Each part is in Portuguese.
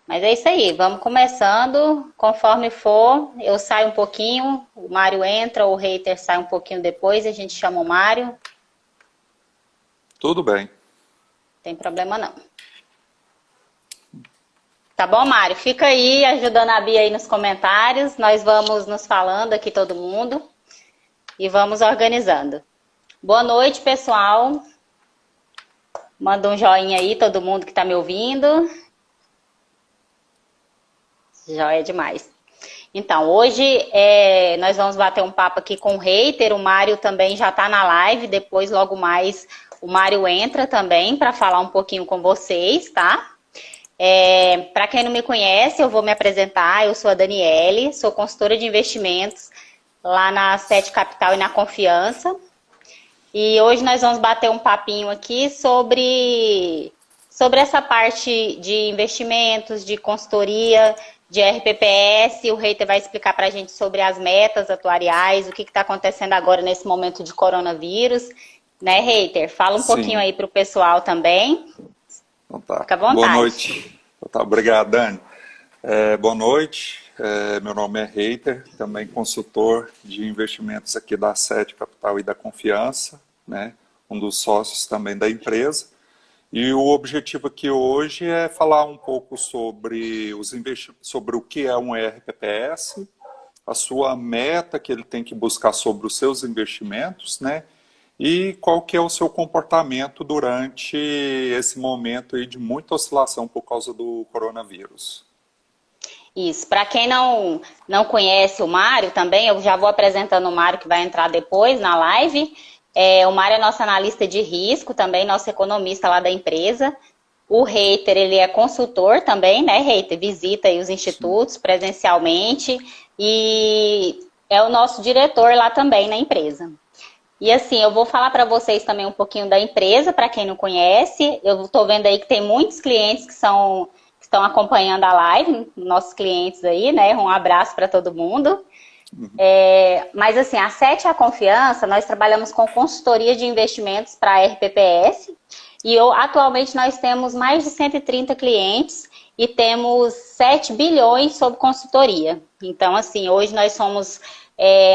Mas é isso aí, vamos começando. Conforme for, eu saio um pouquinho, o Mário entra, o hater sai um pouquinho depois, a gente chama o Mário. Não Tudo bem. tem problema não. Tá bom, Mário? Fica aí ajudando a Bia aí nos comentários. Nós vamos nos falando aqui todo mundo e vamos organizando. Boa noite, pessoal. Manda um joinha aí, todo mundo que tá me ouvindo. Joia demais. Então, hoje nós vamos bater um papo aqui com o hater. O Mário também já tá na live. Depois, logo mais, o Mário entra também para falar um pouquinho com vocês, tá? Para quem não me conhece, eu vou me apresentar. Eu sou a Daniele, sou consultora de investimentos lá na Sete Capital e na Confiança. E hoje nós vamos bater um papinho aqui sobre essa parte de investimentos, de consultoria, de RPPS. O Reiter vai explicar para a gente sobre as metas atuariais, o que está acontecendo agora nesse momento de coronavírus. Né, Reiter? Fala um pouquinho Sim. aí para o pessoal também. Então tá. Fica à Boa vontade. noite. Então tá, obrigado, Dani. Boa noite. Meu nome é Reiter, também consultor de investimentos aqui da Sete Capital e da Confiança, né? Um dos sócios também da empresa. E o objetivo aqui hoje é falar um pouco sobre sobre o que é um RPPS, a sua meta que ele tem que buscar sobre os seus investimentos, né? E qual que é o seu comportamento durante esse momento aí de muita oscilação por causa do coronavírus. Isso. Para quem não conhece o Mário também, eu já vou apresentando o Mário que vai entrar depois na live. O Mário é nosso analista de risco, também nosso economista lá da empresa. O Reiter, ele é consultor também, né, Reiter? Visita aí os Sim. institutos presencialmente e é o nosso diretor lá também na empresa. E assim, eu vou falar para vocês também um pouquinho da empresa, para quem não conhece. Eu estou vendo aí que tem muitos clientes que estão acompanhando a live, nossos clientes aí, né? Um abraço para todo mundo. Mas assim, a Sete é a Confiança, nós trabalhamos com consultoria de investimentos para a RPPS e atualmente nós temos mais de 130 clientes e temos 7 bilhões sob consultoria. Então, assim, hoje nós somos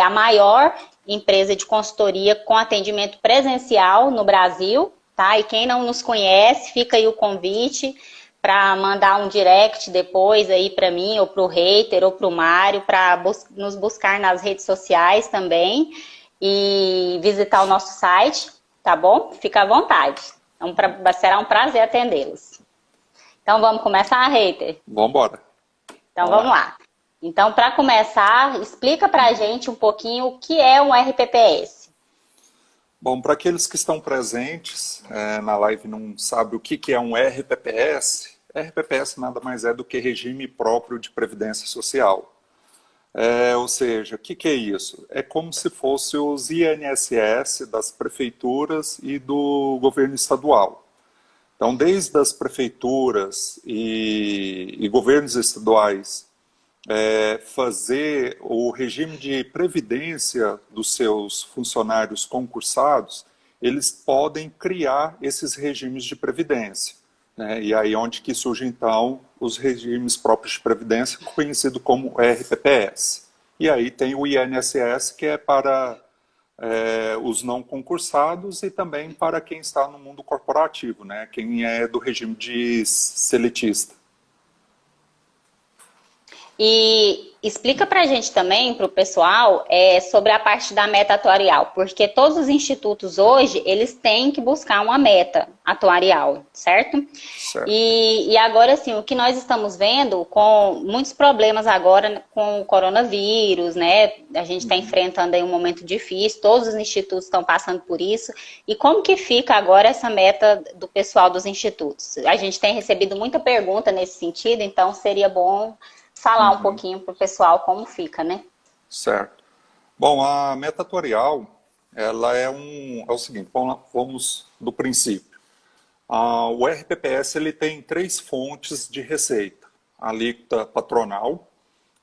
a maior empresa de consultoria com atendimento presencial no Brasil, tá? E quem não nos conhece, fica aí o convite para mandar um direct depois aí para mim, ou para o Reiter, ou para o Mário, para nos buscar nas redes sociais também e visitar o nosso site, tá bom? Fica à vontade. Será um prazer atendê-los. Então vamos começar, Reiter? Vamos embora. Então Vamos vamos lá. lá. Então, para começar, explica para a gente um pouquinho o que é um RPPS. Bom, para aqueles que estão presentes na live e não sabem o que é um RPPS, RPPS nada mais é do que Regime Próprio de Previdência Social. Ou seja, o que é isso? É como se fosse os INSS das prefeituras e do governo estadual. Então, desde as prefeituras e governos estaduais fazer o regime de previdência dos seus funcionários concursados, eles podem criar esses regimes de previdência. Né? E aí onde que surge, então, os regimes próprios de previdência, conhecido como RPPS. E aí tem o INSS, que é para os não concursados e também para quem está no mundo corporativo, né? Quem é do regime de seletista. E explica para a gente também, para o pessoal, sobre a parte da meta atuarial, porque todos os institutos hoje, eles têm que buscar uma meta atuarial, certo? Certo. E agora, assim, o que nós estamos vendo com muitos problemas agora com o coronavírus, né? A gente está enfrentando aí um momento difícil, todos os institutos estão passando por isso. E como que fica agora essa meta do pessoal dos institutos? A gente tem recebido muita pergunta nesse sentido, então seria bom falar um pouquinho para o pessoal como fica, né? Certo. Bom, a meta atuarial, ela é o seguinte, vamos do princípio. O RPPS ele tem três fontes de receita. A alíquota patronal,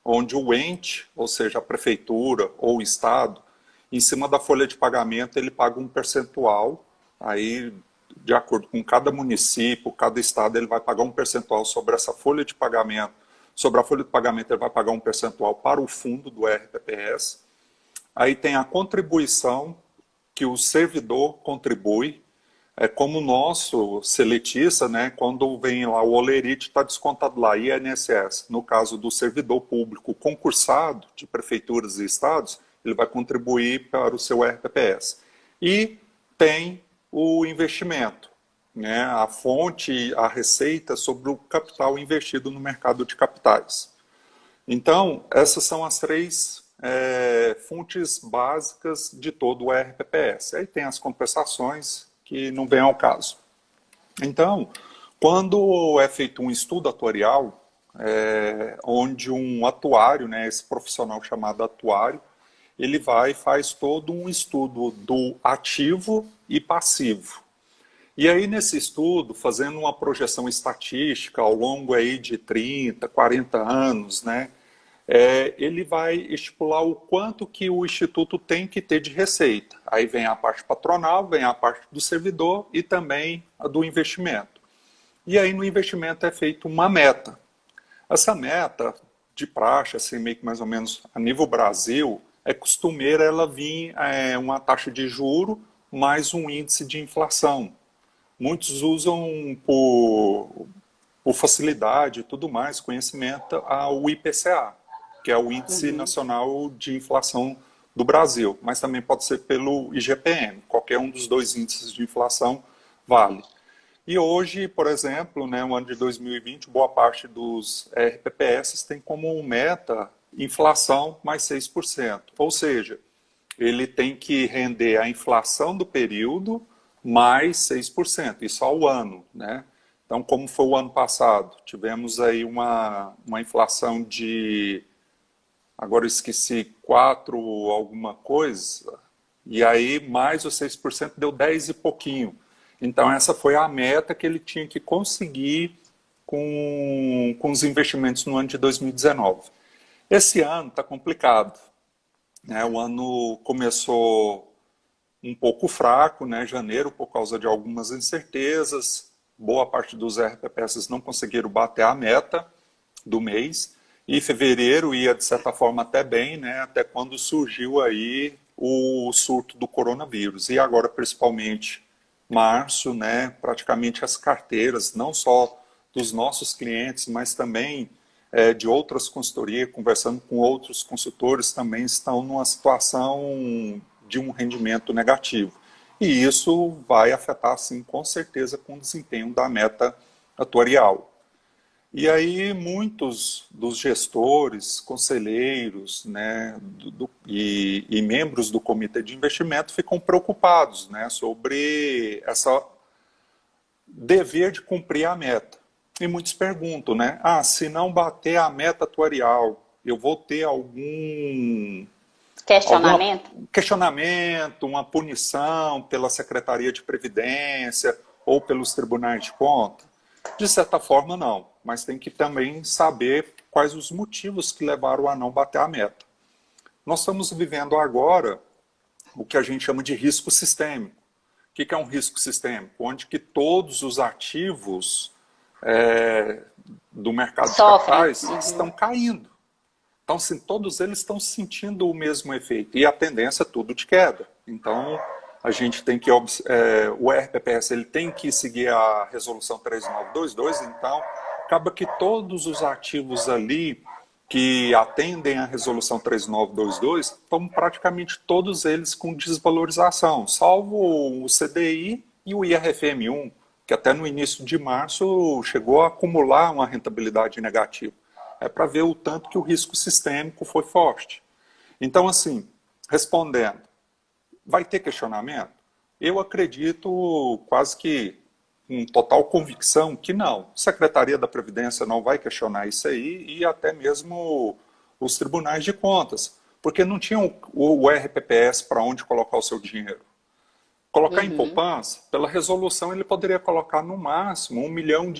onde o ente, ou seja, a prefeitura ou o estado, em cima da folha de pagamento ele paga um percentual aí de acordo com cada município, cada estado, ele vai pagar um percentual sobre essa folha de pagamento. Sobre a folha de pagamento, ele vai pagar um percentual para o fundo do RPPS. Aí tem a contribuição que o servidor contribui, como o nosso seletista, né, quando vem lá o olerite, está descontado lá, INSS. No caso do servidor público concursado de prefeituras e estados, ele vai contribuir para o seu RPPS. E tem o investimento, né, a fonte, a receita sobre o capital investido no mercado de capitais. Então, essas são as três fontes básicas de todo o RPPS. Aí tem as compensações que não vem ao caso. Então, quando é feito um estudo atuarial, onde um atuário, né, esse profissional chamado atuário, ele vai e faz todo um estudo do ativo e passivo. E aí, nesse estudo, fazendo uma projeção estatística ao longo aí de 30, 40 anos, né, ele vai estipular o quanto que o Instituto tem que ter de receita. Aí vem a parte patronal, vem a parte do servidor e também a do investimento. E aí no investimento é feita uma meta. Essa meta, de praxe, assim, meio que mais ou menos a nível Brasil, é costumeira ela vir uma taxa de juro mais um índice de inflação. Muitos usam por facilidade e tudo mais, conhecimento, o IPCA, que é o Índice Nacional de Inflação do Brasil, mas também pode ser pelo IGPM, qualquer um dos dois índices de inflação vale. E hoje, por exemplo, né, no ano de 2020, boa parte dos RPPS tem como meta inflação mais 6%, ou seja, ele tem que render a inflação do período mais 6%, isso ao ano, né? Então, como foi o ano passado? Tivemos aí uma inflação de, agora eu esqueci, 4 alguma coisa, e aí mais os 6% deu 10 e pouquinho. Então, essa foi a meta que ele tinha que conseguir com os investimentos no ano de 2019. Esse ano está complicado, né? O ano começou um pouco fraco, né? Janeiro, por causa de algumas incertezas, boa parte dos RPPS não conseguiram bater a meta do mês, e fevereiro ia, de certa forma, até bem, né? Até quando surgiu aí o surto do coronavírus. E agora, principalmente, março, né? Praticamente as carteiras, não só dos nossos clientes, mas também de outras consultorias, conversando com outros consultores, também estão numa situação de um rendimento negativo. E isso vai afetar, sim, com certeza, com o desempenho da meta atuarial. E aí muitos dos gestores, conselheiros, né, e membros do comitê de investimento ficam preocupados, né, sobre essa dever de cumprir a meta. E muitos perguntam, né, se não bater a meta atuarial, eu vou ter algum questionamento, uma punição pela Secretaria de Previdência ou pelos tribunais de contas? De certa forma, não, mas tem que também saber quais os motivos que levaram a não bater a meta. Nós estamos vivendo agora o que a gente chama de risco sistêmico. O que é um risco sistêmico? Onde que todos os ativos do mercado de capitais estão caindo. Então, assim, todos eles estão sentindo o mesmo efeito. E a tendência é tudo de queda. Então, a gente tem que... o RPPS ele tem que seguir a resolução 3922. Então, acaba que todos os ativos ali que atendem à resolução 3922 estão praticamente todos eles com desvalorização, salvo o CDI e o IRFM1, que até no início de março chegou a acumular uma rentabilidade negativa. É para ver o tanto que o risco sistêmico foi forte. Então, assim, respondendo, vai ter questionamento? Eu acredito quase que com total convicção que não. A Secretaria da Previdência não vai questionar isso aí e até mesmo os tribunais de contas, porque não tinham o RPPS para onde colocar o seu dinheiro. Colocar em poupança, pela resolução ele poderia colocar no máximo R$1 milhão,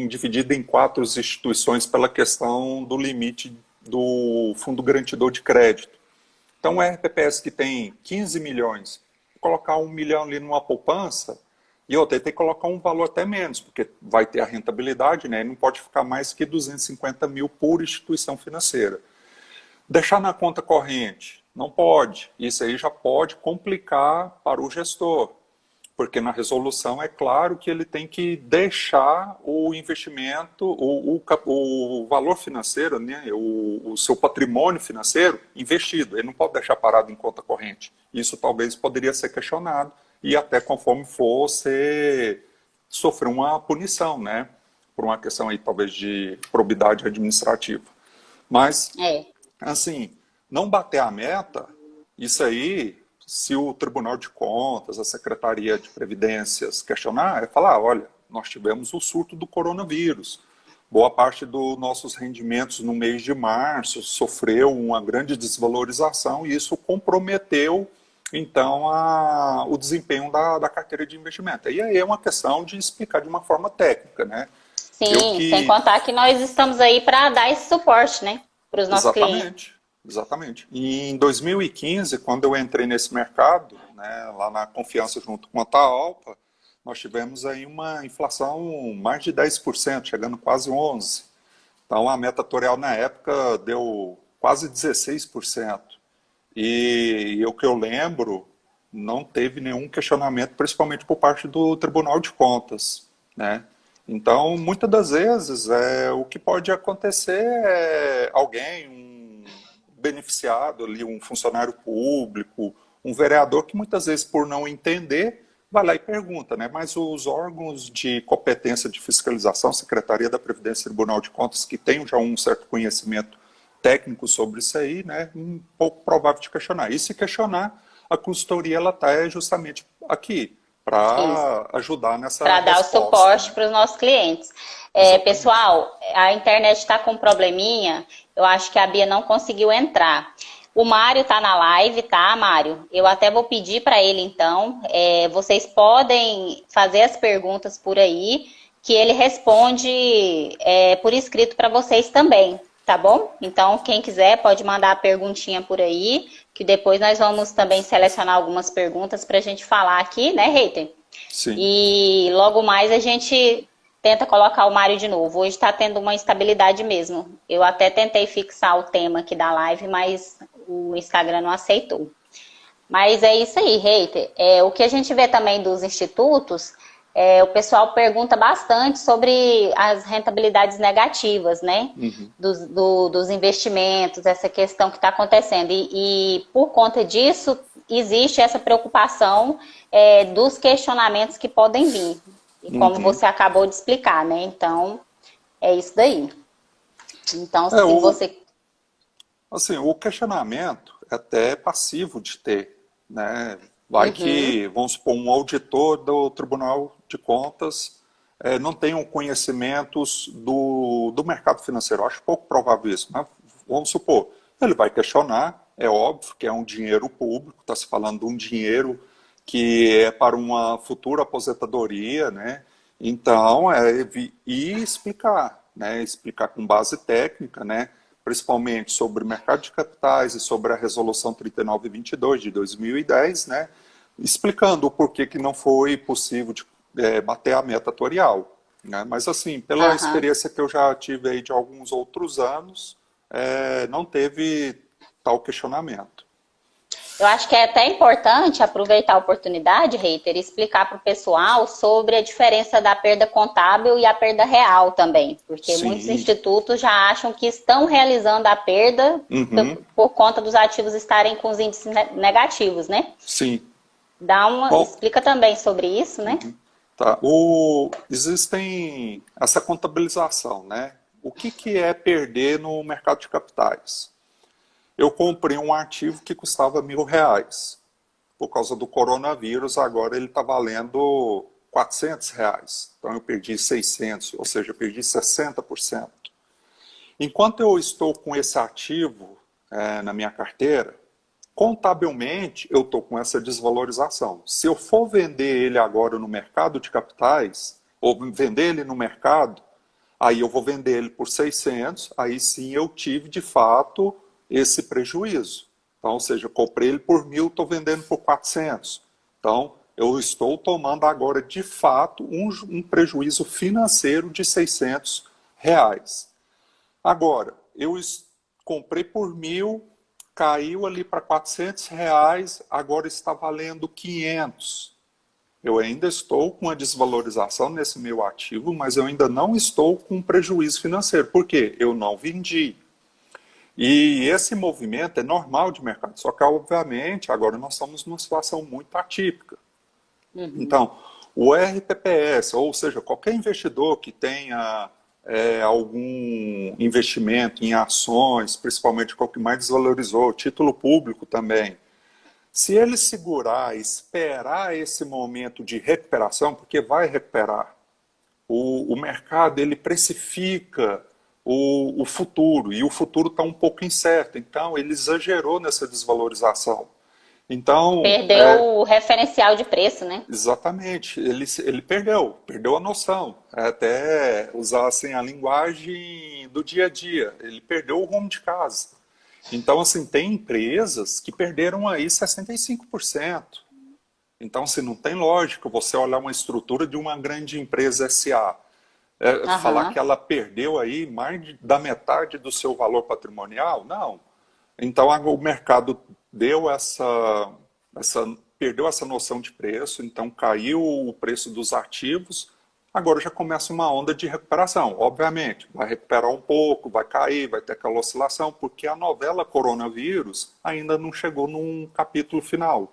dividido em 4 instituições pela questão do limite do Fundo Garantidor de Crédito. Então, o RPPS que tem 15 milhões, colocar R$1 milhão ali numa poupança, E outra, ele tem que colocar um valor até menos, porque vai ter a rentabilidade, né? E não pode ficar mais que 250 mil por instituição financeira. Deixar na conta corrente, não pode. Isso aí já pode complicar para o gestor, porque na resolução é claro que ele tem que deixar o investimento, o valor financeiro, né, o seu patrimônio financeiro investido. Ele não pode deixar parado em conta corrente. Isso talvez poderia ser questionado e até conforme for sofrer uma punição, né, por uma questão aí talvez de probidade administrativa. Mas, assim, não bater a meta, isso aí, se o Tribunal de Contas, a Secretaria de Previdências questionar, é falar, olha, nós tivemos o surto do coronavírus. Boa parte dos nossos rendimentos no mês de março sofreu uma grande desvalorização e isso comprometeu, então, o desempenho da carteira de investimento. E aí é uma questão de explicar de uma forma técnica, né? Sim, sem contar que nós estamos aí para dar esse suporte, né, para os nossos clientes. Exatamente. E em 2015, quando eu entrei nesse mercado, né, lá na Confiança junto com a Taalpa, nós tivemos aí uma inflação mais de 10%, chegando quase 11%. Então a meta atuarial na época deu quase 16%. E o que eu lembro, não teve nenhum questionamento, principalmente por parte do Tribunal de Contas, né? Então, muitas das vezes, o que pode acontecer é alguém, um beneficiado ali, um funcionário público, um vereador que muitas vezes, por não entender, vai lá e pergunta, né? Mas os órgãos de competência de fiscalização, Secretaria da Previdência e Tribunal de Contas, que têm já um certo conhecimento técnico sobre isso aí, né? Um pouco provável de questionar. E se questionar, a consultoria ela está justamente aqui, para ajudar nessa para dar o suporte, né, para os nossos clientes. Pessoal, a internet está com um probleminha, eu acho que a Bia não conseguiu entrar. O Mário está na live, tá, Mário? Eu até vou pedir para ele, então, vocês podem fazer as perguntas por aí, que ele responde por escrito para vocês também, tá bom? Então, quem quiser pode mandar a perguntinha por aí, que depois nós vamos também selecionar algumas perguntas para a gente falar aqui, né, Reiter? Sim. E logo mais a gente tenta colocar o Mário de novo. Hoje está tendo uma instabilidade mesmo. Eu até tentei fixar o tema aqui da live, mas o Instagram não aceitou. Mas é isso aí, Reiter. O que a gente vê também dos institutos, o pessoal pergunta bastante sobre as rentabilidades negativas, né? Uhum. Dos investimentos, essa questão que está acontecendo. E por conta disso, existe essa preocupação dos questionamentos que podem vir. E como você acabou de explicar, né? Então, é isso daí. Então, se você... Assim, o questionamento é até passivo de ter, né? Vai que, vamos supor, um auditor do Tribunal de Contas não tem conhecimentos do mercado financeiro. Eu acho pouco provável isso, mas vamos supor, ele vai questionar, é óbvio que é um dinheiro público, está se falando de um dinheiro que é para uma futura aposentadoria, né? Então, e explicar, né? Explicar com base técnica, né? Principalmente sobre o mercado de capitais e sobre a Resolução 3922 de 2010, né? Explicando o porquê que não foi possível bater a meta atuarial. Né? Mas, assim, pela experiência que eu já tive aí de alguns outros anos, não teve tal questionamento. Eu acho que é até importante aproveitar a oportunidade, Reiter, e explicar para o pessoal sobre a diferença da perda contábil e a perda real também. Porque muitos institutos já acham que estão realizando a perda por conta dos ativos estarem com os índices negativos, né? Sim. Explica também sobre isso, né? Tá. Existem essa contabilização, né? O que é perder no mercado de capitais? Eu comprei um ativo que custava R$1.000. Por causa do coronavírus, agora ele está valendo R$400. Então eu perdi 600, ou seja, eu perdi 60%. Enquanto eu estou com esse ativo na minha carteira, contabilmente eu estou com essa desvalorização. Se eu for vender ele agora no mercado de capitais, ou vender ele no mercado, aí eu vou vender ele por 600, aí sim eu tive de fato esse prejuízo. Então, ou seja, eu comprei ele por 1.000, estou vendendo por 400. Então, eu estou tomando agora, de fato, um prejuízo financeiro de R$ 600. Agora, comprei por 1.000, caiu ali para R$ 400, agora está valendo 500. Eu ainda estou com uma desvalorização nesse meu ativo, mas eu ainda não estou com prejuízo financeiro. Por quê? Eu não vendi. E esse movimento é normal de mercado, só que, obviamente, agora nós estamos numa situação muito atípica. Então, o RPPS, ou seja, qualquer investidor que tenha algum investimento em ações, principalmente o que mais desvalorizou, título público também, se ele segurar, esperar esse momento de recuperação, porque vai recuperar, o mercado ele precifica o futuro, e o futuro está um pouco incerto, então ele exagerou nessa desvalorização. Então, Perdeu o referencial de preço, né? exatamente, ele perdeu a noção, até usar assim, a linguagem do dia a dia, ele perdeu o rumo de casa. Então, assim, tem empresas que perderam aí 65%. Então, assim, não tem lógica você olhar uma estrutura de uma grande empresa SA, falar que ela perdeu aí mais da metade do seu valor patrimonial, não. Então, o mercado perdeu essa noção de preço, então caiu o preço dos ativos, agora já começa uma onda de recuperação. Obviamente, vai recuperar um pouco, vai cair, vai ter aquela oscilação, porque a novela coronavírus ainda não chegou num capítulo final,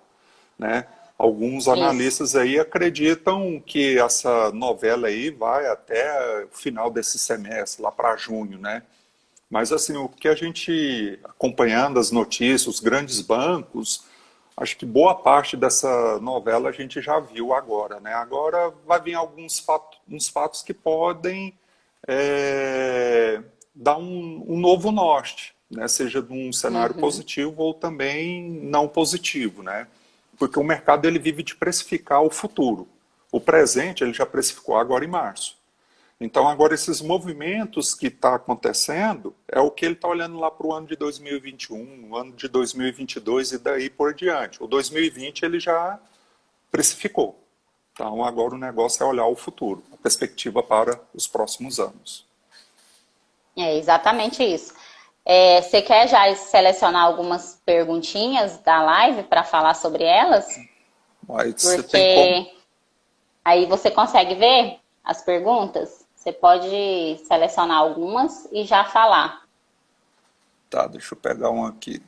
né? Alguns analistas aí acreditam que essa novela aí vai até o final desse semestre, lá para junho, né? Mas assim, o que a gente, acompanhando as notícias, os grandes bancos, acho que boa parte dessa novela a gente já viu agora, né? Agora vai vir uns fatos que podem dar um novo norte, né? Seja de um cenário positivo ou também não positivo, né? Porque o mercado ele vive de precificar o futuro. O presente ele já precificou agora em março. Então, agora, esses movimentos que está acontecendo é o que ele está olhando lá para o ano de 2021, o ano de 2022 e daí por diante. O 2020 ele já precificou. Então, agora o negócio é olhar o futuro, a perspectiva para os próximos anos. É exatamente isso. Você quer já selecionar algumas perguntinhas da live para falar sobre elas? Mas Porque você tem como... aí você consegue ver as perguntas? Você pode selecionar algumas e já falar. Tá, deixa eu pegar um aqui.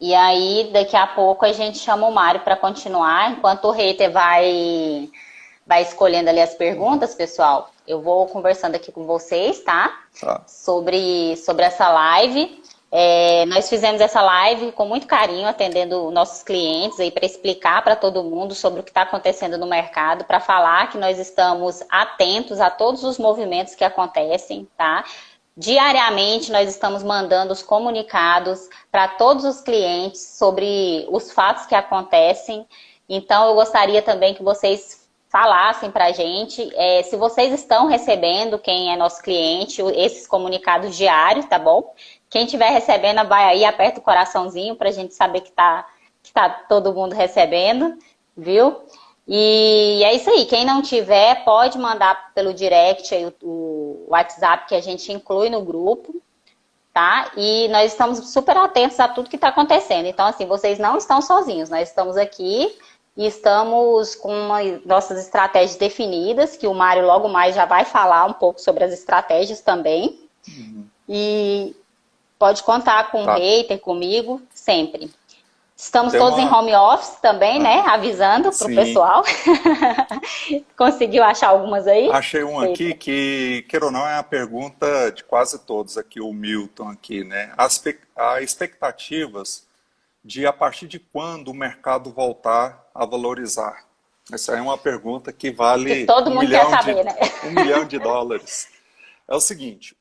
E aí, daqui a pouco, a gente chama o Mário para continuar. Enquanto o hater vai escolhendo ali as perguntas, pessoal, eu vou conversando aqui com vocês, tá? Sobre essa live. Nós fizemos essa live com muito carinho, atendendo nossos clientes aí para explicar para todo mundo sobre o que está acontecendo no mercado, para falar que nós estamos atentos a todos os movimentos que acontecem, tá? Diariamente nós estamos mandando os comunicados para todos os clientes sobre os fatos que acontecem. Então eu gostaria também que vocês falassem para a gente se vocês estão recebendo, quem é nosso cliente, esses comunicados diários, tá bom? Quem estiver recebendo, vai aí, aperta o coraçãozinho para a gente saber que tá todo mundo recebendo, viu? E é isso aí. Quem não tiver, pode mandar pelo direct aí o WhatsApp que a gente inclui no grupo, tá? E nós estamos super atentos a tudo que está acontecendo. Então, assim, vocês não estão sozinhos. Nós estamos aqui e estamos com nossas estratégias definidas, que o Mário logo mais já vai falar um pouco sobre as estratégias também. E pode contar com o hater, comigo, sempre. Estamos todos em home office também, né? Avisando para o pessoal. Conseguiu achar algumas aí? Achei um aqui que, queira ou não, é a pergunta de quase todos aqui, o Milton aqui, né? As expectativas de a partir de quando o mercado voltar a valorizar. Essa é uma pergunta que vale que todo mundo quer saber, né? $1 milhão. É o seguinte,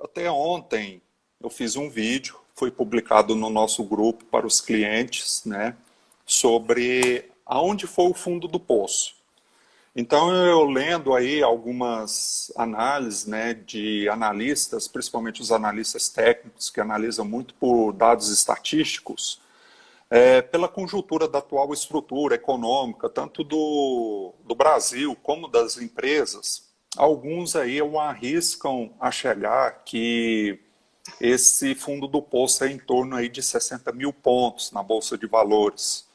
até ontem eu fiz um vídeo, foi publicado no nosso grupo para os clientes, né, sobre aonde foi o fundo do poço. Então eu lendo aí algumas análises, né, de analistas, principalmente os analistas técnicos que analisam muito por dados estatísticos, Pela conjuntura da atual estrutura econômica, tanto do Brasil como das empresas, alguns aí arriscam a chegar que esse fundo do poço é em torno aí de 60 mil pontos na Bolsa de Valores.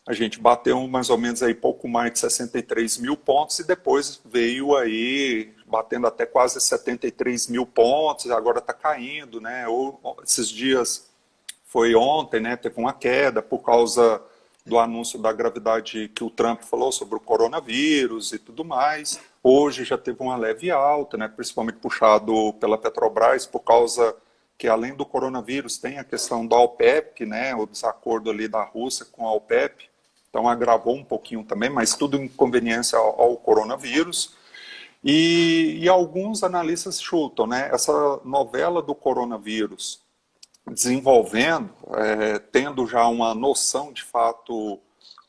A gente bateu mais ou menos aí pouco mais de 63 mil pontos e depois veio aí batendo até quase 73 mil pontos, agora está caindo, né? Esses dias, foi ontem, né? Teve uma queda por causa do anúncio da gravidade que o Trump falou sobre o coronavírus e tudo mais. Hoje já teve uma leve alta, né? Principalmente puxado pela Petrobras, por causa que além do coronavírus tem a questão da OPEP, né? O desacordo ali da Rússia com a OPEP. Então agravou um pouquinho também, mas tudo em conveniência ao coronavírus. E alguns analistas chutam, né? Essa novela do coronavírus desenvolvendo, tendo já uma noção de fato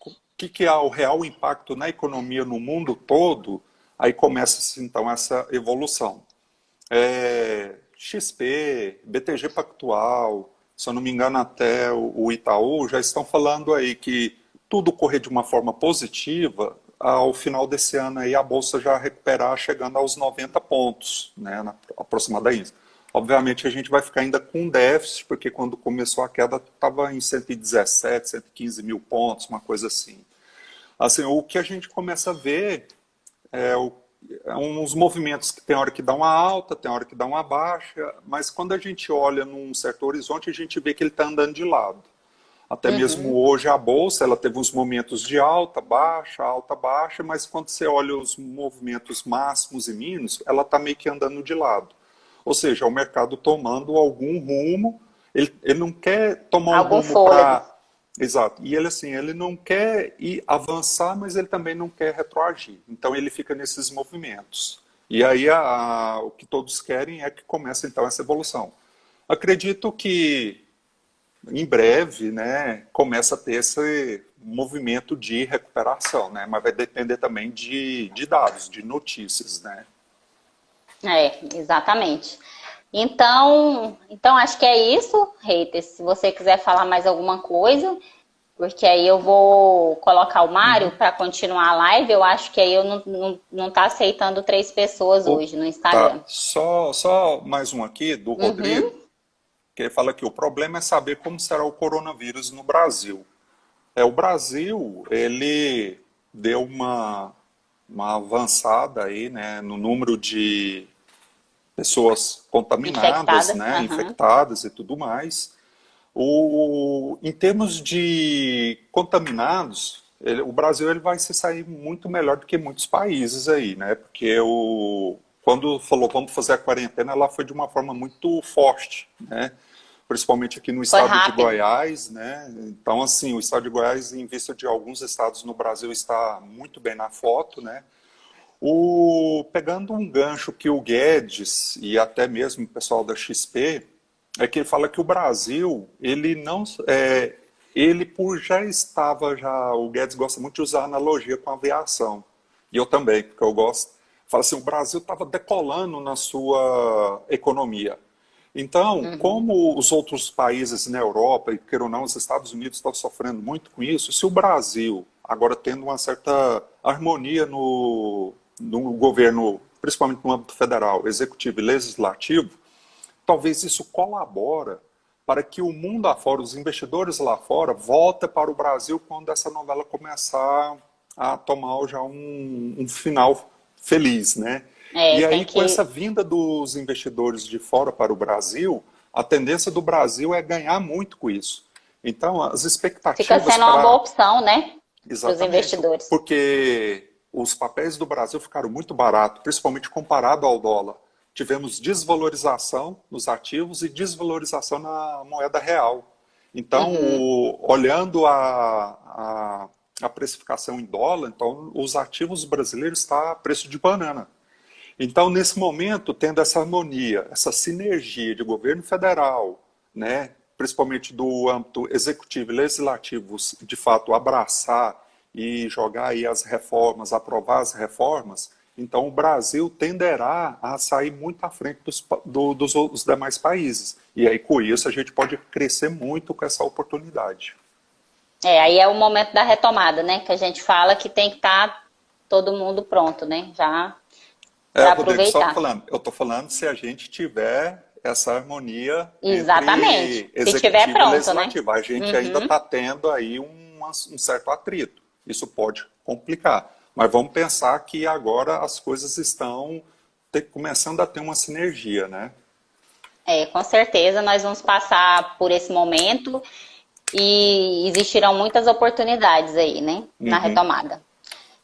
o que é o real impacto na economia no mundo todo, aí começa então essa evolução. XP, BTG Pactual, se eu não me engano até o Itaú, já estão falando aí que tudo correr de uma forma positiva, ao final desse ano aí a Bolsa já recuperar chegando aos 90 pontos, né, aproximadamente. Obviamente a gente vai ficar ainda com déficit, porque quando começou a queda estava em 117, 115 mil pontos, uma coisa assim. Assim, o que a gente começa a ver é uns movimentos que tem hora que dá uma alta, tem hora que dá uma baixa, mas quando a gente olha num certo horizonte, a gente vê que ele está andando de lado. Até mesmo hoje a Bolsa, ela teve uns momentos de alta, baixa, mas quando você olha os movimentos máximos e mínimos, ela está meio que andando de lado. Ou seja, o mercado tomando algum rumo, ele não quer tomar um rumo para... Exato. E ele assim, ele não quer ir avançar, mas ele também não quer retroagir. Então ele fica nesses movimentos. E aí o que todos querem é que comece então essa evolução. Acredito que em breve, né, começa a ter esse movimento de recuperação, né? Mas vai depender também de dados, de notícias, né? Exatamente. Então acho que é isso, Reiter. Se você quiser falar mais alguma coisa, porque aí eu vou colocar o Mário para continuar a live. Eu acho que aí eu não tá aceitando 3 pessoas hoje no Instagram. Tá. Só mais um aqui, do Rodrigo, que ele fala que o problema é saber como será o coronavírus no Brasil. O Brasil, ele deu uma avançada aí, né, no número de pessoas contaminadas, né, infectadas e tudo mais. Em termos de contaminados, o Brasil ele vai se sair muito melhor do que muitos países aí, né? Porque quando falou vamos fazer a quarentena, ela foi de uma forma muito forte, né? Principalmente aqui no estado de Goiás, né? Então, assim, o estado de Goiás, em vista de alguns estados no Brasil, está muito bem na foto, né? Pegando um gancho que o Guedes e até mesmo o pessoal da XP, é que ele fala que o Brasil, ele não... ele o Guedes gosta muito de usar analogia com a aviação, e eu também, porque eu gosto. Fala assim, o Brasil estava decolando na sua economia. Então, como os outros países na Europa, e queira ou não, os Estados Unidos estão sofrendo muito com isso, se o Brasil, agora tendo uma certa harmonia no governo, principalmente no âmbito federal, executivo e legislativo, talvez isso colabora para que o mundo afora, os investidores lá fora, voltem para o Brasil quando essa novela começar a tomar já um final feliz, né? E aí, com essa vinda dos investidores de fora para o Brasil, a tendência do Brasil é ganhar muito com isso. Então, as expectativas... Fica sendo uma boa opção, né? Para os investidores. Porque os papéis do Brasil ficaram muito baratos, principalmente comparado ao dólar. Tivemos desvalorização nos ativos e desvalorização na moeda real. Então, olhando a precificação em dólar, então os ativos brasileiros estão a preço de banana. Então, nesse momento, tendo essa harmonia, essa sinergia de governo federal, né, principalmente do âmbito executivo e legislativo, de fato, abraçar e jogar aí as reformas, aprovar as reformas, então o Brasil tenderá a sair muito à frente dos demais países. E aí, com isso, a gente pode crescer muito com essa oportunidade. Aí é o momento da retomada, né? Que a gente fala que tem que estar todo mundo pronto, né? Já para Rodrigo, só aproveitar. falando, eu estou falando se a gente tiver essa harmonia Exatamente. entre Se tiver executivo e pronto, né? legislativo. A gente ainda Uhum. está tendo aí um certo atrito. Isso pode complicar. Mas vamos pensar que agora as coisas estão começando a ter uma sinergia, né? Com certeza nós vamos passar por esse momento e existirão muitas oportunidades aí, né? Na Uhum. retomada.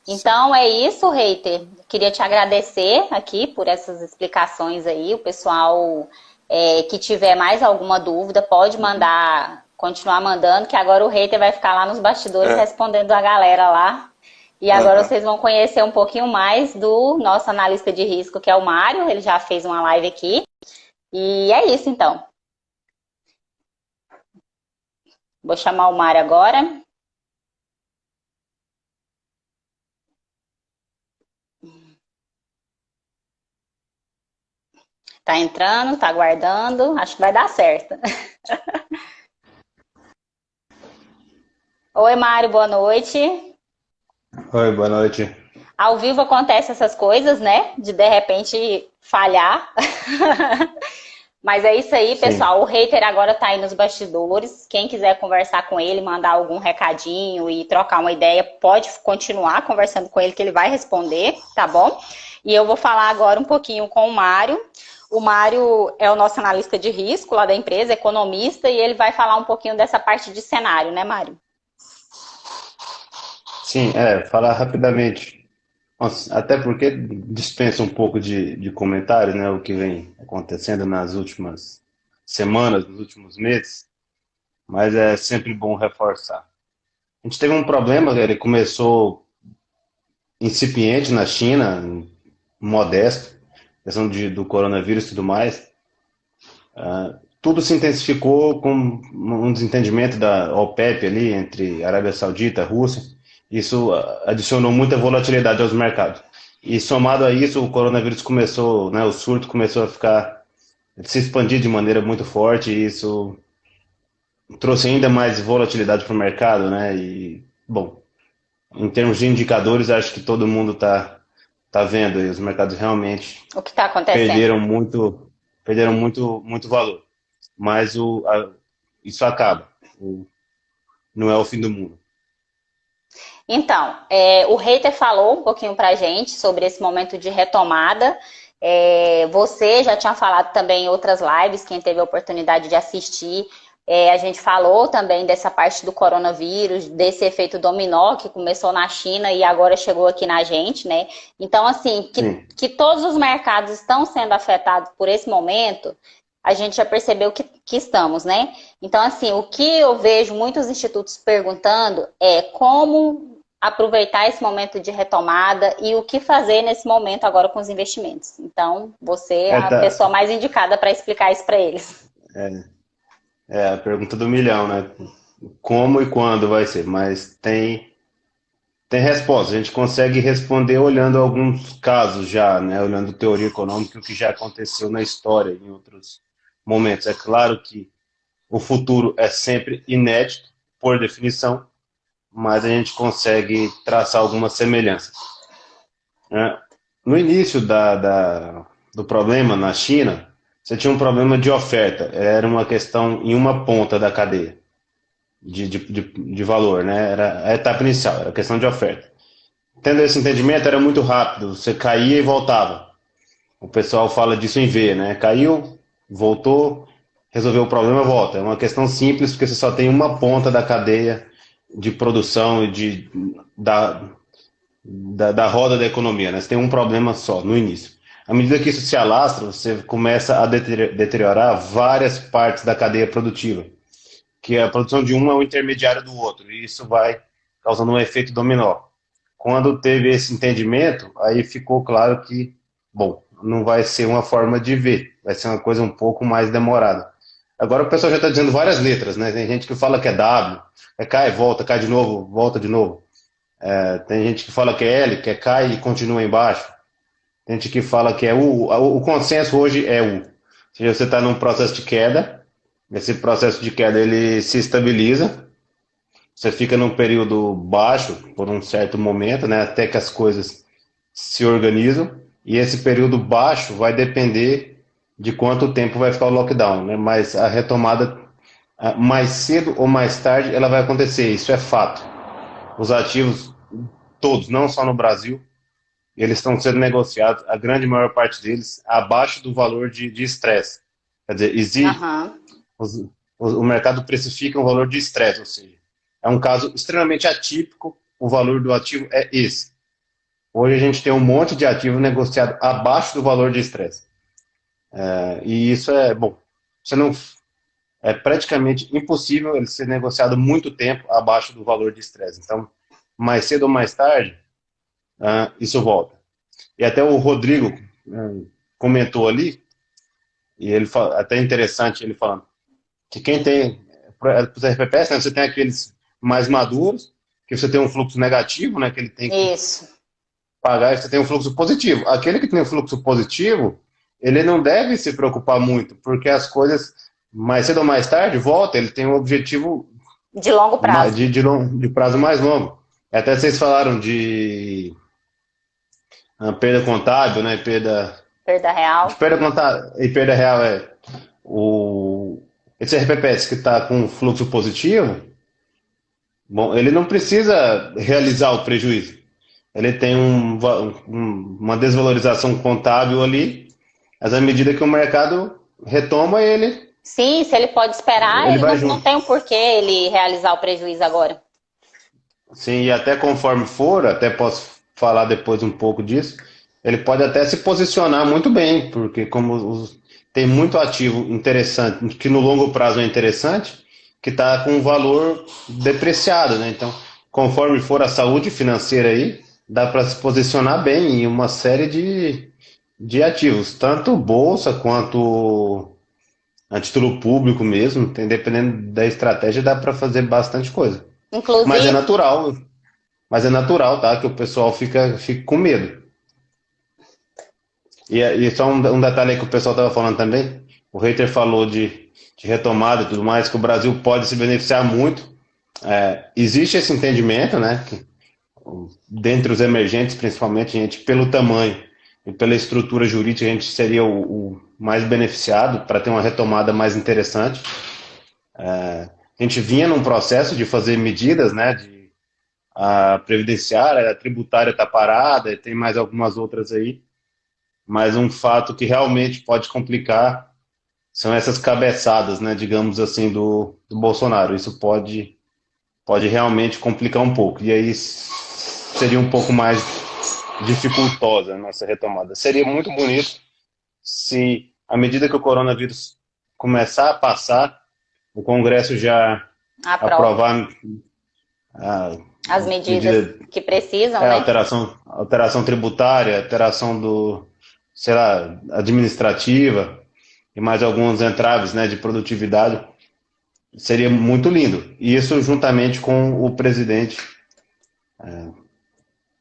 Sim. Então é isso, Reiter. Queria te agradecer aqui por essas explicações aí. O pessoal que tiver mais alguma dúvida pode mandar, continuar mandando, que agora o Reiter vai ficar lá nos bastidores É. respondendo a galera lá. E agora Aham. vocês vão conhecer um pouquinho mais do nosso analista de risco, que é o Mário. Ele já fez uma live aqui. E é isso, então. Vou chamar o Mário agora. Tá entrando, tá aguardando. Acho que vai dar certo. Oi, Mário, boa noite. Oi, boa noite. Ao vivo acontece essas coisas, né? De repente falhar. Mas é isso aí, Sim, pessoal. O Reiter agora tá aí nos bastidores. Quem quiser conversar com ele, mandar algum recadinho e trocar uma ideia, pode continuar conversando com ele, que ele vai responder, tá bom? E eu vou falar agora um pouquinho com o Mário. O Mário é o nosso analista de risco lá da empresa, economista, e ele vai falar um pouquinho dessa parte de cenário, né, Mário? sim, falar rapidamente. Nossa, até porque dispensa um pouco de comentários, né? O que vem acontecendo nas últimas semanas, nos últimos meses, mas é sempre bom reforçar. A gente teve um problema, ele começou incipiente na China, modesto, questão do coronavírus e tudo mais. Tudo se intensificou com um desentendimento da OPEP ali entre Arábia Saudita e Rússia. Isso adicionou muita volatilidade aos mercados. E somado a isso, o coronavírus começou, né, o surto começou a se expandir de maneira muito forte e isso trouxe ainda mais volatilidade para o mercado, né? E, bom, em termos de indicadores, acho que todo mundo tá vendo aí, os mercados realmente O que está acontecendo? perderam muito valor. Mas isso acaba. Não é o fim do mundo. Então, o Reiter falou um pouquinho pra gente sobre esse momento de retomada. Você já tinha falado também em outras lives, quem teve a oportunidade de assistir. A gente falou também dessa parte do coronavírus, desse efeito dominó que começou na China e agora chegou aqui na gente, né? Então, assim, Sim, que todos os mercados estão sendo afetados por esse momento, a gente já percebeu que estamos, né? Então, assim, o que eu vejo muitos institutos perguntando é como aproveitar esse momento de retomada e o que fazer nesse momento agora com os investimentos. Então, você é a tá. pessoa mais indicada para explicar isso para eles. É a pergunta do milhão, né? Como e quando vai ser? Mas tem resposta. A gente consegue responder olhando alguns casos já, né? Olhando teoria econômica, o que já aconteceu na história em outros momentos. É claro que o futuro é sempre inédito, por definição, mas a gente consegue traçar algumas semelhanças, né? No início do problema na China, você tinha um problema de oferta, era uma questão em uma ponta da cadeia de valor, né? Era a etapa inicial, era questão de oferta. Tendo esse entendimento, era muito rápido, você caía e voltava. O pessoal fala disso em V, né? Caiu, voltou, resolveu o problema, volta. É uma questão simples, porque você só tem uma ponta da cadeia de produção e da roda da economia, né? Você tem um problema só no início. À medida que isso se alastra, você começa a deteriorar várias partes da cadeia produtiva, que a produção de um é o intermediário do outro, e isso vai causando um efeito dominó. Quando teve esse entendimento, aí ficou claro que, bom, não vai ser uma forma de ver, vai ser uma coisa um pouco mais demorada. Agora o pessoal já está dizendo várias letras, né? Tem gente que fala que é W, cai, volta, cai de novo, volta de novo. Tem gente que fala que é L, que é cai e continua embaixo. Tem gente que fala que é U. O consenso hoje é U. Ou seja, você está num processo de queda, esse processo de queda ele se estabiliza, você fica num período baixo por um certo momento, né, até que as coisas se organizam, e esse período baixo vai depender de quanto tempo vai ficar o lockdown, né, mas a retomada, mais cedo ou mais tarde, ela vai acontecer, isso é fato. Os ativos, todos, não só no Brasil, eles estão sendo negociados, a grande maior parte deles, abaixo do valor de estresse. Quer dizer, Aham. o mercado precifica um valor de estresse, ou seja, é um caso extremamente atípico, o valor do ativo é esse. Hoje a gente tem um monte de ativo negociado abaixo do valor de estresse. E isso é, bom, você não, é praticamente impossível ele ser negociado muito tempo abaixo do valor de estresse. Então, mais cedo ou mais tarde, isso volta. E até o Rodrigo comentou ali, e ele até interessante ele falando, que quem tem, para os RPPs, né, você tem aqueles mais maduros, que você tem um fluxo negativo, né, que ele tem que Isso. pagar, e você tem um fluxo positivo. Aquele que tem um fluxo positivo, ele não deve se preocupar muito, porque as coisas, mais cedo ou mais tarde, voltam, ele tem um objetivo De longo prazo. de prazo mais longo. Até vocês falaram de perda contábil, né, Perda real. perda contábil e perda real esse RPPS que está com fluxo positivo, bom, ele não precisa realizar o prejuízo. Ele tem uma desvalorização contábil ali, mas à medida que o mercado retoma, ele Sim, se ele pode esperar, ele ele vai não junto. tem o porquê ele realizar o prejuízo agora. Sim, e até conforme for, até posso falar depois um pouco disso, ele pode até se posicionar muito bem, porque tem muito ativo interessante, que no longo prazo é interessante, que está com um valor depreciado, né? Então, conforme for a saúde financeira aí, dá para se posicionar bem em uma série de ativos, tanto bolsa quanto a título público mesmo, dependendo da estratégia, dá para fazer bastante coisa. Mas é Inclusive, natural, mas é natural, tá? Que o pessoal fique com medo. E só um detalhe aí que o pessoal estava falando também, o Reiter falou de retomada e tudo mais, que o Brasil pode se beneficiar muito. Existe esse entendimento, né? Que, dentre os emergentes, principalmente, a gente, pelo tamanho e pela estrutura jurídica, a gente seria o mais beneficiado para ter uma retomada mais interessante. A gente vinha num processo de fazer medidas, né? A previdenciária, a tributária está parada, tem mais algumas outras aí. Mas um fato que realmente pode complicar são essas cabeçadas, né, digamos assim, do Bolsonaro. Isso pode realmente complicar um pouco. E aí seria um pouco mais dificultosa a nossa retomada. Seria muito bonito se, à medida que o coronavírus começar a passar, o Congresso já aprovar as medidas que precisam, né? Alteração tributária, alteração sei lá, administrativa e mais alguns entraves, né, de produtividade, seria muito lindo. E isso juntamente com o presidente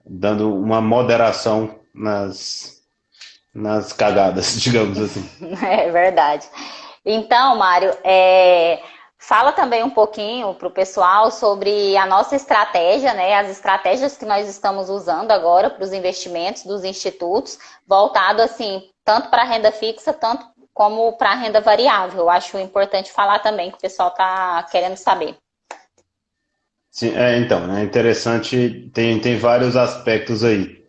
dando uma moderação nas cagadas, digamos assim. É verdade. Então, Mário, fala também um pouquinho para o pessoal sobre a nossa estratégia, né? As estratégias que nós estamos usando agora para os investimentos dos institutos, voltado assim, tanto para a renda fixa, tanto como para a renda variável. Eu acho importante falar também, que o pessoal está querendo saber. Sim, então, é interessante, tem vários aspectos aí.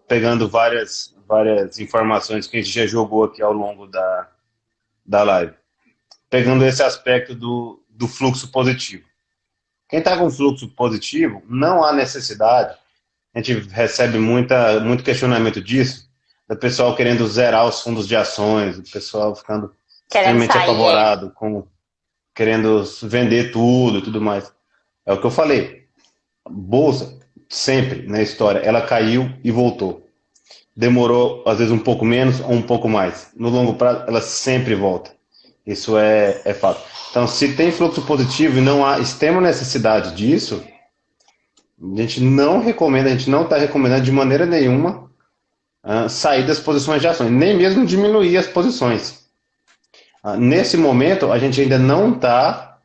Pegando várias informações que a gente já jogou aqui ao longo da live. Pegando esse aspecto do fluxo positivo. Quem está com fluxo positivo, não há necessidade, a gente recebe muito questionamento disso, do pessoal querendo zerar os fundos de ações, o pessoal ficando extremamente apavorado, querendo vender tudo e tudo mais. É o que eu falei, bolsa, sempre na história, ela caiu e voltou. Demorou, às vezes, um pouco menos ou um pouco mais. No longo prazo, ela sempre volta. Isso é fato. Então, se tem fluxo positivo e não há extrema necessidade disso, a gente não está recomendando de maneira nenhuma sair das posições de ações, nem mesmo diminuir as posições. Nesse momento, a gente ainda não está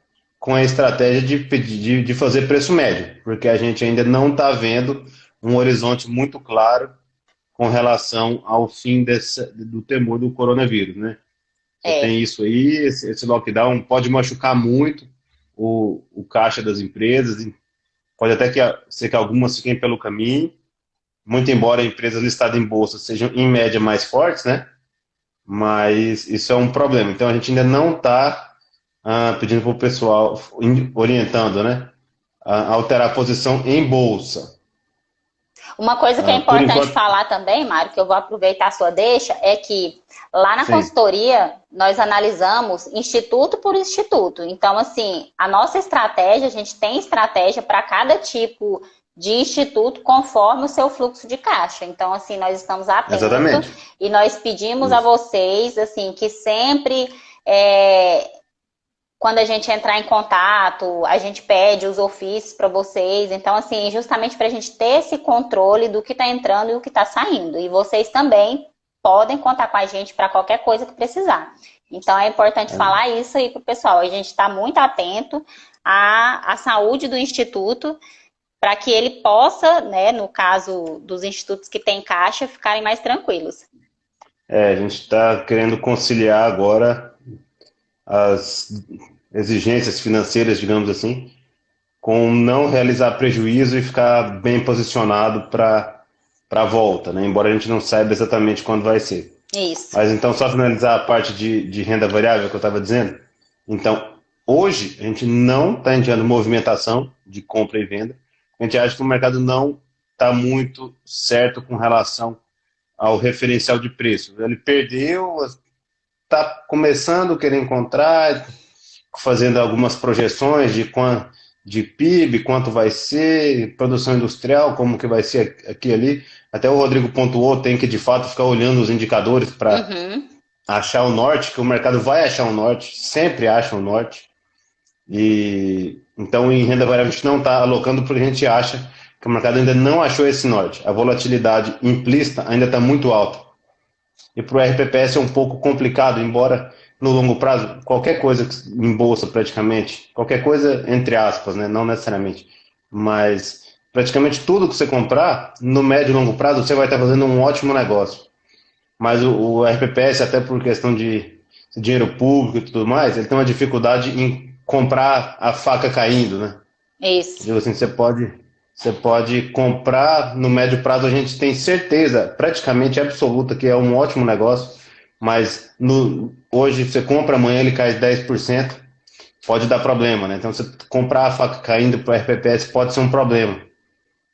com a estratégia de fazer preço médio, porque a gente ainda não está vendo um horizonte muito claro com relação ao fim do temor do coronavírus, né? Você É. tem isso aí, esse lockdown pode machucar muito o caixa das empresas, pode até ser que algumas fiquem pelo caminho, muito embora empresas listadas em bolsa sejam, em média, mais fortes, né? Mas isso é um problema. Então, a gente ainda não está pedindo para o pessoal, orientando, né? A alterar a posição em bolsa. Uma coisa que é Por importante enquanto, falar também, Mário, que eu vou aproveitar a sua deixa, é que lá na sim, consultoria nós analisamos instituto por instituto. Então, assim, a nossa estratégia, a gente tem estratégia para cada tipo de instituto conforme o seu fluxo de caixa. Então, assim, nós estamos atentos exatamente. e nós pedimos a Isso. vocês, assim, que sempre quando a gente entrar em contato, a gente pede os ofícios para vocês. Então, assim, justamente para a gente ter esse controle do que está entrando e o que está saindo. E vocês também podem contar com a gente para qualquer coisa que precisar. Então, é importante falar isso aí para o pessoal. A gente está muito atento à saúde do Instituto para que ele possa, né, no caso dos institutos que têm caixa, ficarem mais tranquilos. A gente está querendo conciliar agora as exigências financeiras, digamos assim, com não realizar prejuízo e ficar bem posicionado para a volta, né? Embora a gente não saiba exatamente quando vai ser. Isso. Mas então, só finalizar a parte de renda variável que eu estava dizendo. Então, hoje, a gente não está indicando movimentação de compra e venda. A gente acha que o mercado não está muito certo com relação ao referencial de preço. Ele perdeu, está começando a querer encontrar, fazendo algumas projeções de PIB, quanto vai ser, produção industrial, como que vai ser aqui e ali. Até o Rodrigo pontuou, tem que de fato ficar olhando os indicadores para achar o norte, que o mercado vai achar o norte, sempre acha o norte. E então em renda variável a gente não está alocando porque a gente acha que o mercado ainda não achou esse norte. A volatilidade implícita ainda está muito alta. E para o RPPS é um pouco complicado, embora no longo prazo, qualquer coisa em bolsa praticamente, qualquer coisa entre aspas, né? Não necessariamente, mas praticamente tudo que você comprar, no médio e longo prazo, você vai estar fazendo um ótimo negócio. Mas o RPPS, até por questão de dinheiro público e tudo mais, ele tem uma dificuldade em comprar a faca caindo, né? Isso. Digo assim, você pode comprar no médio prazo, a gente tem certeza, praticamente absoluta, que é um ótimo negócio, mas hoje você compra, amanhã ele cai 10%, pode dar problema, né? Então, você comprar a faca caindo para o RPPS pode ser um problema.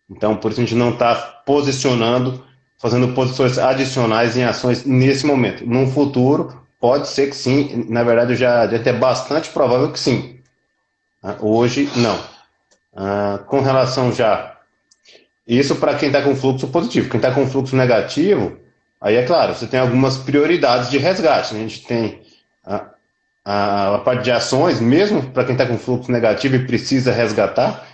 Então, por isso a gente não está posicionando, fazendo posições adicionais em ações nesse momento. No futuro, pode ser que sim, na verdade já é bastante provável que sim. Hoje, não. Com relação já, isso para quem está com fluxo positivo. Quem está com fluxo negativo, aí é claro, você tem algumas prioridades de resgate, né? A gente tem a parte de ações, mesmo para quem está com fluxo negativo e precisa resgatar,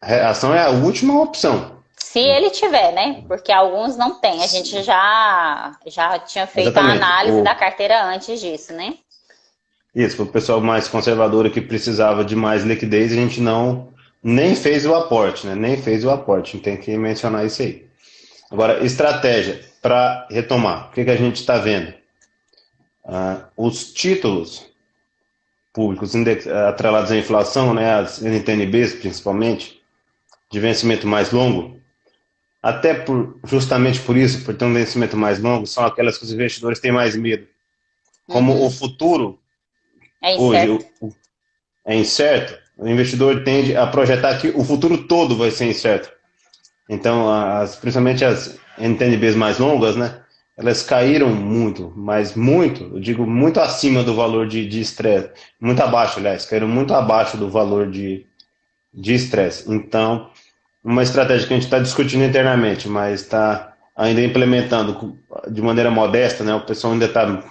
a ação é a última opção. Se ele tiver, né? Porque alguns não têm. A gente já tinha feito Exatamente. a análise da carteira antes disso, né? Isso, para o pessoal mais conservador que precisava de mais liquidez, a gente nem fez o aporte, né? Nem fez o aporte, tem que mencionar isso aí. Agora, estratégia para retomar. O que a gente está vendo? Os títulos públicos atrelados à inflação, né? As NTNBs principalmente, de vencimento mais longo, até justamente por isso, por ter um vencimento mais longo, são aquelas que os investidores têm mais medo. Como o futuro hoje é incerto, o investidor tende a projetar que o futuro todo vai ser incerto. Então, principalmente as NTNBs mais longas, né, elas caíram muito, mas muito, eu digo muito acima do valor de estresse, muito abaixo, aliás, caíram muito abaixo do valor de estresse. Então, uma estratégia que a gente está discutindo internamente, mas está ainda implementando de maneira modesta, né, o pessoal ainda está...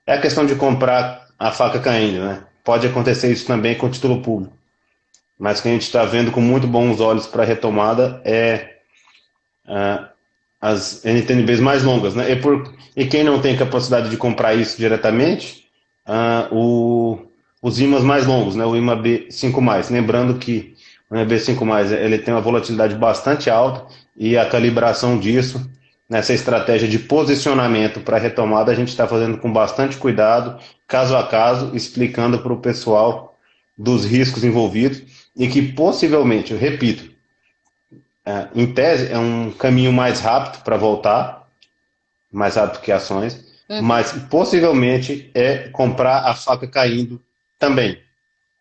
É a questão de comprar a faca caindo, né? Pode acontecer isso também com o título público. Mas o que a gente está vendo com muito bons olhos para a retomada é as NTNBs mais longas, né? E quem não tem capacidade de comprar isso diretamente, os ímãs mais longos, né? O IMA B5+. Lembrando que o IMA B5+, ele tem uma volatilidade bastante alta e a calibração disso, nessa estratégia de posicionamento para retomada, a gente está fazendo com bastante cuidado, caso a caso, explicando para o pessoal dos riscos envolvidos e que possivelmente, eu repito, em tese é um caminho mais rápido para voltar, mais rápido que ações, mas possivelmente é comprar a faca caindo também.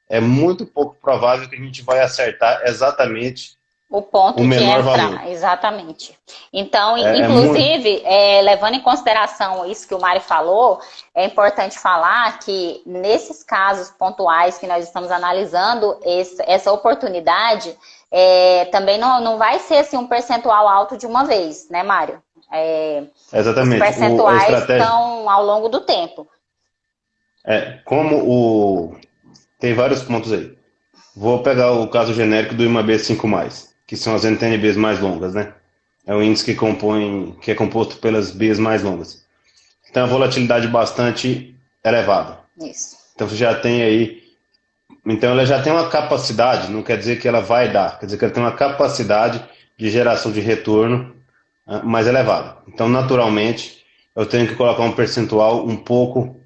É muito pouco provável que a gente vai acertar exatamente o ponto o menor de entrar, valor. Exatamente. Então, inclusive, levando em consideração isso que o Mário falou, é importante falar que nesses casos pontuais que nós estamos analisando, essa oportunidade também não vai ser assim, um percentual alto de uma vez, né, Mário? Exatamente. Os percentuais estão ao longo do tempo. Tem vários pontos aí. Vou pegar o caso genérico do IMA B5+, que são as NTNBs mais longas, né? É o índice que é composto pelas Bs mais longas. Tem uma volatilidade bastante elevada. Isso. Então você já tem aí. Então ela já tem uma capacidade, não quer dizer que ela vai dar, quer dizer que ela tem uma capacidade de geração de retorno mais elevada. Então, naturalmente, eu tenho que colocar um percentual um pouco.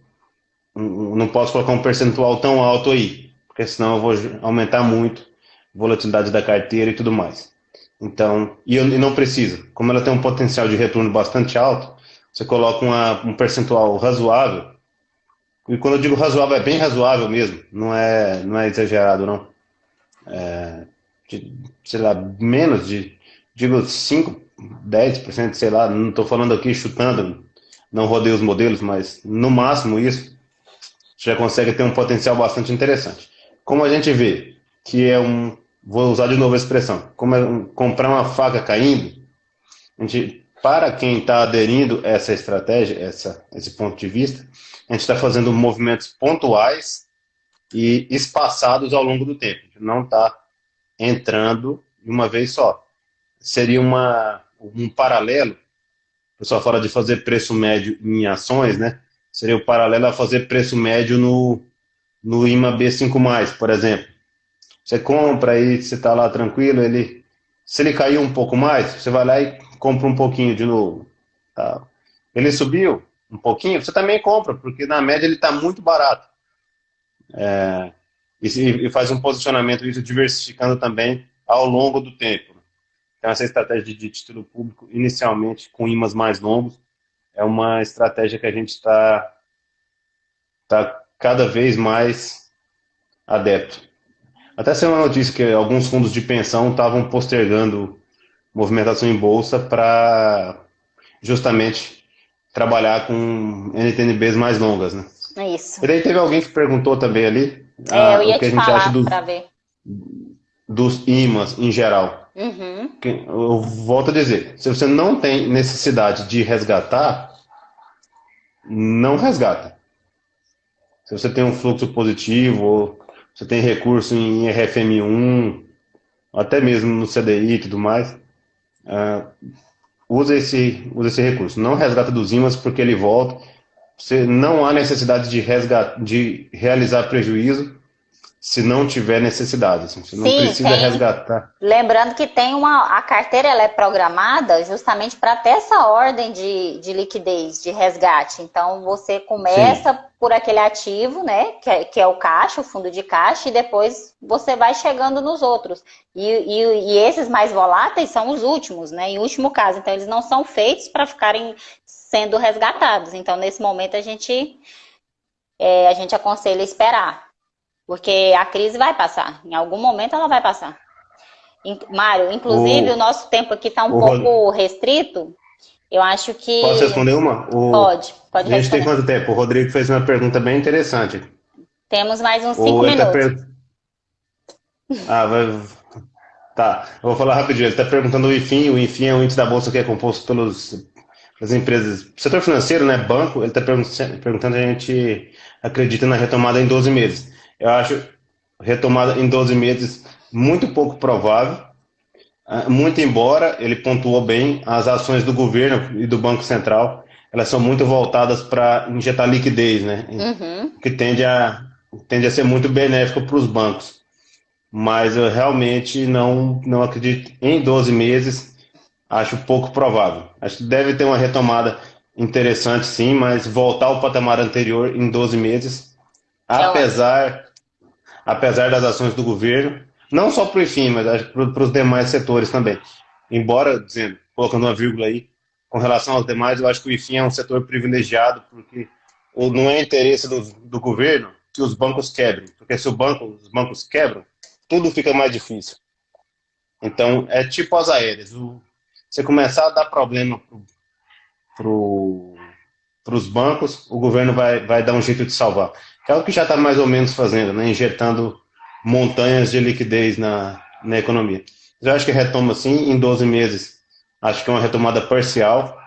Não posso colocar um percentual tão alto aí, porque senão eu vou aumentar muito a volatilidade da carteira e tudo mais. Então, e não precisa. Como ela tem um potencial de retorno bastante alto, você coloca um percentual razoável. E quando eu digo razoável, é bem razoável mesmo. Não é exagerado, não. Sei lá, menos de, digo 5, 10%, sei lá. Não estou falando aqui chutando, não rodei os modelos, mas no máximo isso já consegue ter um potencial bastante interessante. Como a gente vê que vou usar de novo a expressão, como comprar uma faca caindo, para quem está aderindo a essa estratégia, esse ponto de vista, a gente está fazendo movimentos pontuais e espaçados ao longo do tempo. A gente não está entrando de uma vez só. Seria um paralelo, o pessoal fala de fazer preço médio em ações, né? Seria o paralelo a fazer preço médio no IMA B5+, por exemplo. Você compra aí, você está lá tranquilo, se ele caiu um pouco mais, você vai lá e compra um pouquinho de novo. Tá? Ele subiu um pouquinho, você também compra, porque na média ele está muito barato. E faz um posicionamento, isso diversificando também ao longo do tempo. Então essa estratégia de título público, inicialmente com IMAs mais longos, é uma estratégia que a gente está cada vez mais adepto. Até saiu uma notícia que alguns fundos de pensão estavam postergando movimentação em bolsa para justamente trabalhar com NTNBs mais longas, né? Isso. E daí teve alguém que perguntou também ali eu ia o que te a gente acha falar para ver. dos IMAs em geral. Eu volto a dizer, se você não tem necessidade de resgatar, não resgata. Se você tem um fluxo positivo, ou você tem recurso em RFM1, até mesmo no CDI e tudo mais, usa esse recurso. Não resgata dos IMAs porque ele volta. Não há necessidade de realizar prejuízo se não tiver necessidade. Você não precisa resgatar. Lembrando que a carteira ela é programada justamente para ter essa ordem de liquidez, de resgate. Então, você começa por aquele ativo, né, que é o caixa, o fundo de caixa, e depois você vai chegando nos outros. E esses mais voláteis são os últimos, né, em último caso. Então, eles não são feitos para ficarem sendo resgatados. Então, nesse momento, a gente aconselha esperar. Porque a crise vai passar. Em algum momento ela vai passar. Mário, inclusive o nosso tempo aqui está um pouco restrito. Eu acho que... Posso responder uma? Pode responder. A gente tem quanto tempo? O Rodrigo fez uma pergunta bem interessante. Temos mais uns 5 minutos. Tá, eu vou falar rapidinho. Ele está perguntando o IFIM. O IFIM é o índice da Bolsa que é composto pelas empresas. Setor financeiro, né? Banco. Ele está perguntando se a gente acredita na retomada em 12 meses. Eu acho retomada em 12 meses muito pouco provável, muito embora ele pontuou bem, as ações do governo e do Banco Central, elas são muito voltadas para injetar liquidez, né? tende a ser muito benéfico para os bancos. Mas eu realmente não acredito em 12 meses, acho pouco provável. Acho que deve ter uma retomada interessante, sim, mas voltar ao patamar anterior em 12 meses, Eu, apesar, apesar das ações do governo, não só para o IFIM, mas acho para os demais setores também. Embora, dizendo, colocando uma vírgula aí, com relação aos demais, eu acho que o IFIM é um setor privilegiado, porque não é interesse do governo que os bancos quebrem, porque se os bancos quebram, tudo fica mais difícil. Então, é tipo as aéreas. Você começar a dar problema para os bancos, o governo vai dar um jeito de salvar. Que é o que já está mais ou menos fazendo, né? Injetando montanhas de liquidez na economia. Eu acho que retoma sim em 12 meses. Acho que é uma retomada parcial,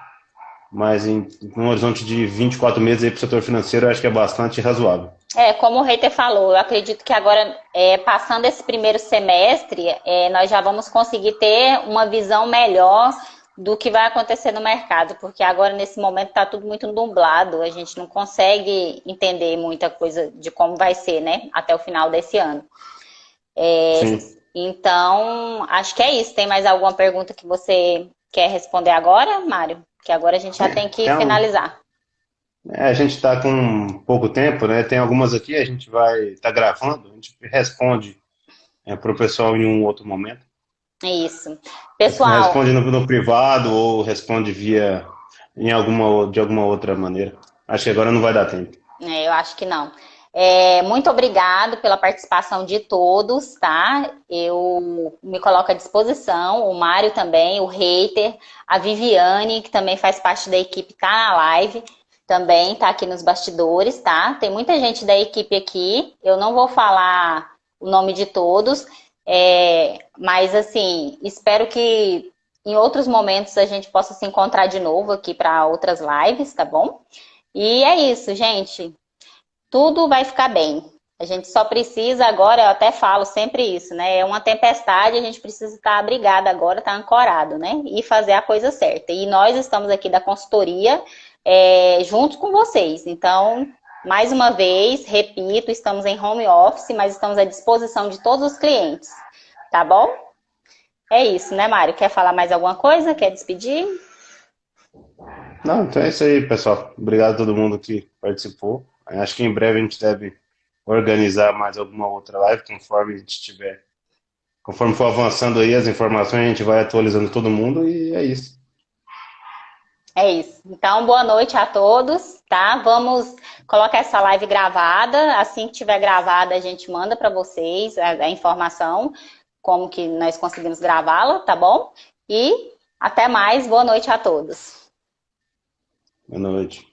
mas em um horizonte de 24 meses para o setor financeiro, eu acho que é bastante razoável. como o Reiter falou, eu acredito que agora, passando esse primeiro semestre, nós já vamos conseguir ter uma visão melhor do que vai acontecer no mercado, porque agora, nesse momento, está tudo muito nublado, a gente não consegue entender muita coisa de como vai ser, né, até o final desse ano. Sim. Então, acho que é isso. Tem mais alguma pergunta que você quer responder agora, Mário? Que agora a gente já tem que Tem um, finalizar. a gente está com pouco tempo, né? Tem algumas aqui, a gente vai estar gravando, a gente responde para o pessoal em um outro momento. Isso. Pessoal, Responde no privado ou responde de alguma outra maneira. Acho que agora não vai dar tempo. eu acho que não. Muito obrigado pela participação de todos, tá? Eu me coloco à disposição, o Mário também, o Reiter, a Viviane, que também faz parte da equipe, tá na live, também tá aqui nos bastidores, tá? Tem muita gente da equipe aqui, eu não vou falar o nome de todos, mas assim, espero que em outros momentos a gente possa se encontrar de novo aqui para outras lives, tá bom? E é isso, gente. Tudo vai ficar bem. A gente só precisa agora, eu até falo sempre isso, né? É uma tempestade, a gente precisa estar abrigado agora, estar ancorado, né? E fazer a coisa certa. E nós estamos aqui da consultoria juntos com vocês. Então, mais uma vez, repito, estamos em home office, mas estamos à disposição de todos os clientes. Tá bom? É isso, né, Mário? Quer falar mais alguma coisa? Quer despedir? Não, então é isso aí, pessoal. Obrigado a todo mundo que participou. Acho que em breve a gente deve organizar mais alguma outra live, conforme a gente tiver. Conforme for avançando aí as informações, a gente vai atualizando todo mundo e é isso. É isso. Então, boa noite a todos, tá? Vamos colocar essa live gravada. Assim que tiver gravada, a gente manda para vocês a informação, como que nós conseguimos gravá-la, tá bom? E até mais. Boa noite a todos. Boa noite.